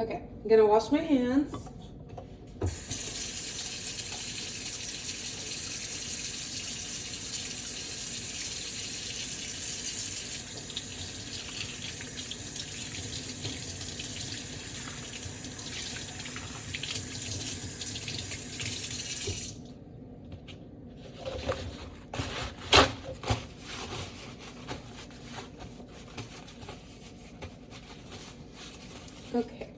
Okay, I'm gonna wash my hands. Okay.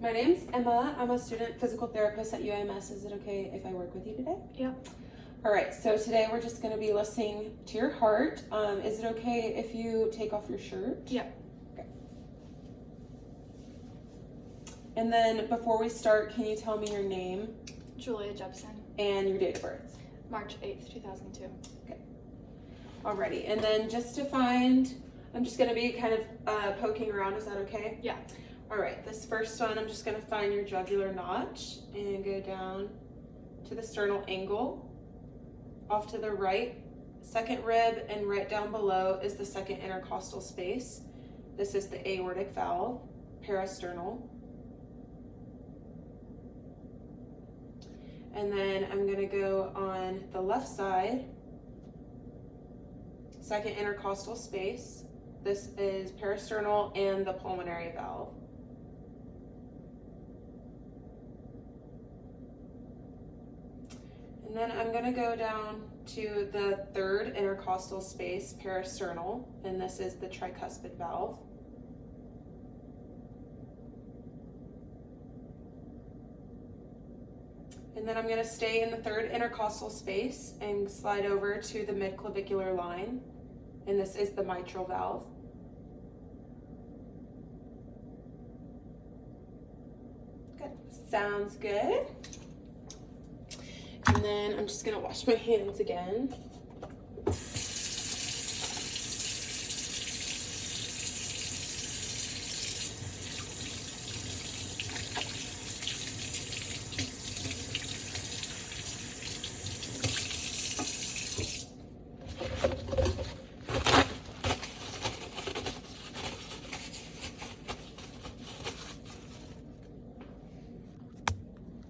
My name's Emma. I'm a student physical therapist at UIMS. Is it okay if I work with you today? Yeah. All right, so today we're just going to be listening to your heart. Is it okay if you take off your shirt? Yeah. Okay. And then before we start, can you tell me your name Julia Jepson, and your date of birth? March 8th, 2002. Okay. Alrighty, and then just to find, I'm just going to be kind of poking around. Is that okay? Yeah. All right, this first one, I'm just going to find your jugular notch and go down to the sternal angle. Off to the right, second rib, and right down below is the second intercostal space. This is the aortic valve, parasternal. And then I'm going to go on the left side, second intercostal space. This is parasternal and the pulmonary valve. And then I'm going to go down to the third intercostal space, parasternal, and this is the tricuspid valve. And then I'm going to stay in the third intercostal space and slide over to the midclavicular line, and this is the mitral valve. Good. Sounds good. And then I'm just gonna wash my hands again.